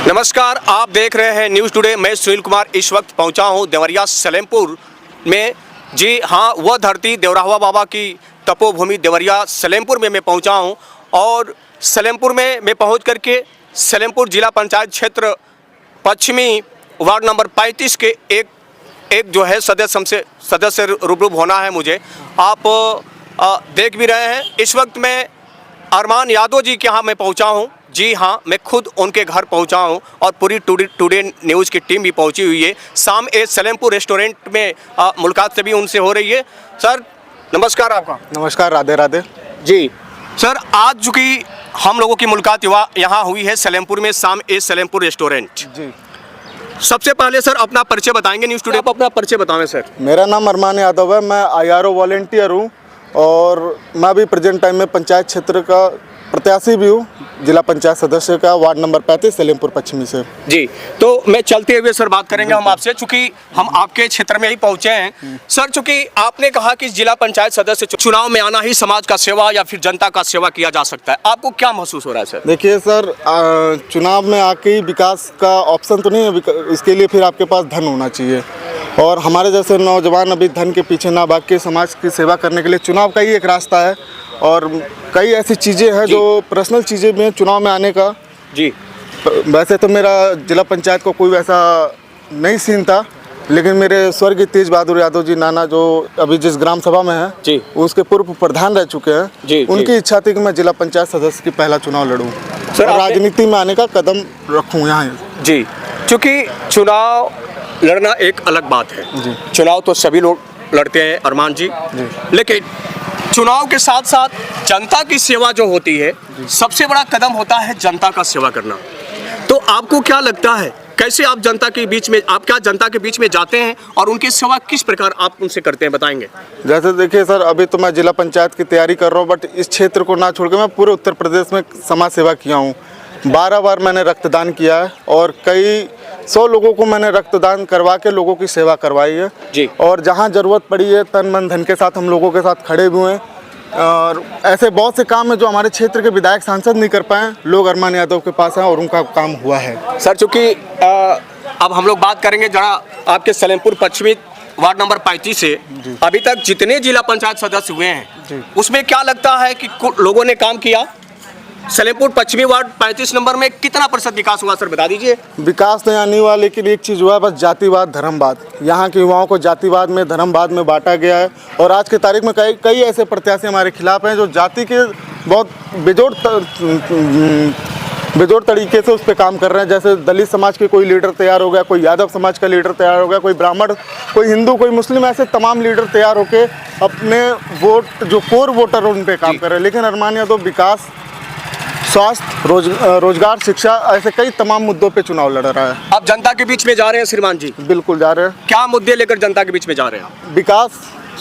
नमस्कार, आप देख रहे हैं न्यूज़ टुडे। मैं सुनील कुमार इस वक्त पहुंचा हूं देवरिया सलेमपुर में। जी हाँ, वह धरती देवरावा बाबा की तपोभूमि देवरिया सलेमपुर में मैं पहुंचा हूं और सलेमपुर में मैं पहुंच करके सलेमपुर जिला पंचायत क्षेत्र पश्चिमी वार्ड नंबर 35 के एक जो है सदस्य रूबरू होना है मुझे। आप देख भी रहे हैं इस वक्त मैं अरमान यादव जी के यहाँ मैं पहुँचा हूँ। जी हाँ, मैं खुद उनके घर पहुंचा हूं और पूरी टुडे न्यूज़ की टीम भी पहुंची हुई है। शाम सलेमपुर रेस्टोरेंट में मुलाकात सभी उनसे हो रही है। सर नमस्कार। आपका नमस्कार, राधे राधे जी। सर आज चूँकि हम लोगों की मुलाकात यहाँ हुई है सलेमपुर में, शाम सलेमपुर रेस्टोरेंट जी। सबसे पहले सर अपना परिचय बताएंगे न्यूज़ टुडे। आप अपना परिचय बताएं सर। मेरा नाम अरमान यादव है, मैं IRO वॉलंटियर हूँ और मैं अभी प्रेजेंट टाइम में पंचायत क्षेत्र का प्रत्याशी भी हूँ, जिला पंचायत सदस्य का, वार्ड नंबर 35 सलेमपुर पश्चिमी से। जी तो मैं चलते हुए सर बात करेंगे हम आपसे, चूंकि हम आपके क्षेत्र में ही पहुंचे हैं। सर चूंकि आपने कहा कि जिला पंचायत सदस्य चुनाव में आना ही समाज का सेवा या फिर जनता का सेवा किया जा सकता है, आपको क्या महसूस हो रहा है सर? देखिए सर, चुनाव में आके ही विकास का ऑप्शन तो नहीं है, इसके लिए फिर आपके पास धन होना चाहिए और हमारे जैसे नौजवान अभी धन के पीछे ना भाग के समाज की सेवा करने के लिए चुनाव का ही एक रास्ता है। और कई ऐसी चीज़ें हैं जो पर्सनल चीज़ें में चुनाव में आने का। जी वैसे तो मेरा जिला पंचायत को कोई वैसा नहीं सीन था, लेकिन मेरे स्वर्गीय तेज बहादुर यादव जी नाना जो अभी जिस ग्राम सभा में हैं जी, उसके पूर्व प्रधान रह चुके हैं जी, उनकी इच्छा थी कि मैं जिला पंचायत सदस्य की पहला चुनाव लड़ूं और राजनीति में आने का कदम रखूं यहाँ जी। चूँकि चुनाव लड़ना एक अलग बात है जी, चुनाव तो सभी लोग लड़ते हैं अरमान जी, लेकिन चुनाव के साथ साथ जनता की सेवा जो होती है, सबसे बड़ा कदम होता है जनता का सेवा करना। तो आपको क्या लगता है, कैसे आप जनता के बीच में जाते हैं और उनकी सेवा किस प्रकार आप उनसे करते हैं, बताएंगे? जैसे देखिए सर, अभी तो मैं जिला पंचायत की तैयारी कर रहा हूँ, बट इस क्षेत्र को ना छोड़ के मैं पूरे उत्तर प्रदेश में समाज सेवा किया हूँ। 12 बार मैंने रक्तदान किया है और कई 100 लोगों को मैंने रक्तदान करवा के लोगों की सेवा करवाई है जी। और जहां ज़रूरत पड़ी है तन मन धन के साथ हम लोगों के साथ खड़े हुए हैं और ऐसे बहुत से काम है जो हमारे क्षेत्र के विधायक सांसद नहीं कर पाए, लोग अरमान यादव के पास हैं और उनका काम हुआ है। सर चूँकि अब हम लोग बात करेंगे जरा आपके सलेमपुर पश्चिमी वार्ड नंबर 35 से अभी तक जितने जिला पंचायत सदस्य हुए हैं उसमें क्या लगता है कि लोगों ने काम किया? सलेमपुर पश्चिमी वार्ड 35 नंबर में कितना % विकास हुआ सर, बता दीजिए। विकास तो यहाँ नहीं हुआ, लेकिन एक चीज़ हुआ, बस जातिवाद धर्मवाद। यहाँ के युवाओं को जातिवाद में धर्मवाद में बांटा गया है और आज की तारीख में कई ऐसे प्रत्याशी हमारे खिलाफ हैं जो जाति के बहुत बेजोड़ तरीके से उस पर काम कर रहे हैं। जैसे दलित समाज के कोई लीडर तैयार हो गया, कोई यादव समाज का लीडर तैयार हो गया, कोई ब्राह्मण, कोई हिंदू, कोई मुस्लिम, ऐसे तमाम लीडर तैयार होकर अपने वोट जो कोर वोटर उन पर काम कर रहे हैं। लेकिन अरमान यादव विकास, स्वास्थ्य, रोजगार, शिक्षा, ऐसे कई तमाम मुद्दों पे चुनाव लड़ रहा है। आप जनता के बीच में जा रहे हैं श्रीमान जी? बिल्कुल जा रहे हैं। क्या मुद्दे लेकर जनता के बीच में जा रहे हैं? विकास,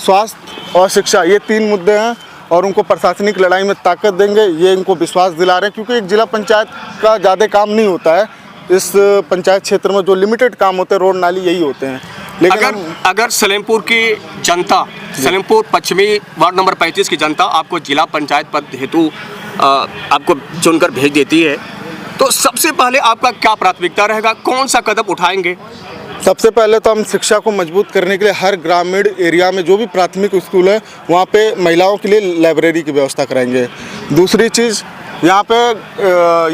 स्वास्थ्य और शिक्षा, ये 3 मुद्दे हैं और उनको प्रशासनिक लड़ाई में ताकत देंगे, ये इनको विश्वास दिला रहे हैं। क्योंकि एक जिला पंचायत का ज़्यादा काम नहीं होता है, इस पंचायत क्षेत्र में जो लिमिटेड काम होते हैं, रोड नाली, यही होते हैं। लेकिन अगर सलेमपुर की जनता, सलेमपुर पश्चिमी वार्ड नंबर 35 की जनता आपको जिला पंचायत पद हेतु आपको चुनकर भेज देती है, तो सबसे पहले आपका क्या प्राथमिकता रहेगा, कौन सा कदम उठाएंगे? सबसे पहले तो हम शिक्षा को मजबूत करने के लिए हर ग्रामीण एरिया में जो भी प्राथमिक स्कूल है वहाँ पे महिलाओं के लिए लाइब्रेरी की व्यवस्था कराएंगे। दूसरी चीज़, यहाँ पे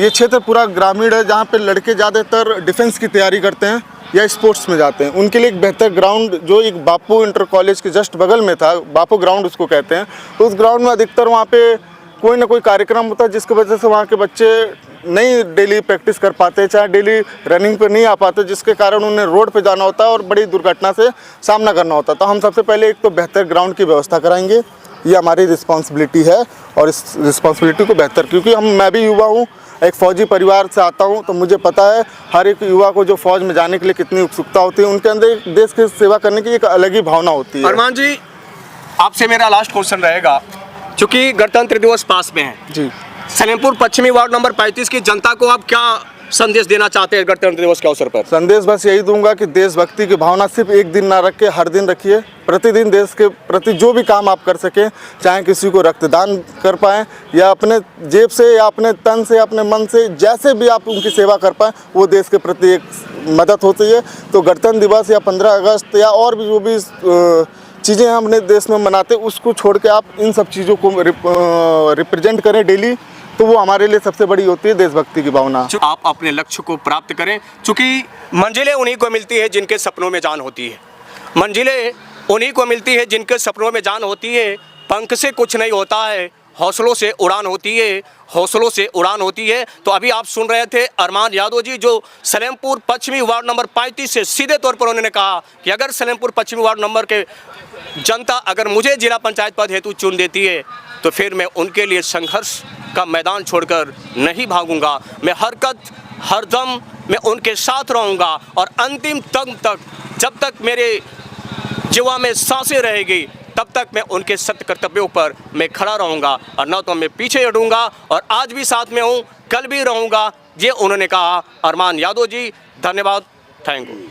ये क्षेत्र पूरा ग्रामीण है जहाँ पे लड़के ज़्यादातर डिफेंस की तैयारी करते हैं या स्पोर्ट्स में जाते हैं। उनके लिए एक बेहतर ग्राउंड जो एक बापू इंटर कॉलेज के जस्ट बगल में था, बापू ग्राउंड उसको कहते हैं, उस ग्राउंड में अधिकतर वहाँ पे कोई ना कोई कार्यक्रम होता है जिसकी वजह से वहाँ के बच्चे नहीं डेली प्रैक्टिस कर पाते, चाहे डेली रनिंग पे नहीं आ पाते, जिसके कारण उन्हें रोड पे जाना होता है और बड़ी दुर्घटना से सामना करना होता है। तो हम सबसे पहले एक तो बेहतर ग्राउंड की व्यवस्था कराएंगे, ये हमारी रिस्पॉन्सिबिलिटी है और इस रिस्पॉन्सिबिलिटी को बेहतर, क्योंकि मैं भी युवा हूँ, एक फ़ौजी परिवार से आता हूँ, तो मुझे पता है हर एक युवा को जो फ़ौज में जाने के लिए कितनी उत्सुकता होती है, उनके अंदर एक देश की सेवा करने की एक अलग ही भावना होती है। अरमान जी, आपसे मेरा लास्ट क्वेश्चन रहेगा, चूँकि गणतंत्र दिवस पास में है जी, सलेमपुर पश्चिमी वार्ड नंबर 35 की जनता को आप क्या संदेश देना चाहते हैं गणतंत्र दिवस के अवसर पर? संदेश बस यही दूंगा कि देशभक्ति की भावना सिर्फ एक दिन ना रख के हर दिन रखिए। प्रतिदिन देश के प्रति जो भी काम आप कर सकें, चाहे किसी को रक्तदान कर पाएँ या अपने जेब से या अपने तन से, अपने मन से, जैसे भी आप उनकी सेवा कर पाएँ, वो देश के प्रति एक मदद होती है। तो गणतंत्र दिवस या 15 अगस्त या और भी जो भी चीज़ें हम अपने देश में मनाते, उसको छोड़ के आप इन सब चीज़ों को रिप्रेजेंट करें डेली, तो वो हमारे लिए सबसे बड़ी होती है देशभक्ति की भावना। आप अपने लक्ष्य को प्राप्त करें, क्योंकि मंजिलें उन्हीं को मिलती है जिनके सपनों में जान होती है। मंजिलें उन्हीं को मिलती है जिनके सपनों में जान होती है। पंख से कुछ नहीं होता है, हौसलों से उड़ान होती है, हौसलों से उड़ान होती है। तो अभी आप सुन रहे थे अरमान यादव जी, जो सलेमपुर पश्चिमी वार्ड नंबर 35 से सीधे तौर पर उन्होंने कहा कि अगर सलेमपुर पश्चिमी वार्ड नंबर के जनता अगर मुझे जिला पंचायत पद हेतु चुन देती है, तो फिर मैं उनके लिए संघर्ष का मैदान छोड़कर नहीं भागूंगा। मैं हर दम मैं उनके साथ रहूंगा और अंतिम दम तक, जब तक मेरे जीवा में सांसें रहेगी, तब तक मैं उनके सत्य कर्तव्यों पर मैं खड़ा रहूंगा और न तो मैं पीछे हटूंगा। और आज भी साथ में हूं, कल भी रहूंगा, ये उन्होंने कहा। अरमान यादव जी, धन्यवाद, थैंक यू।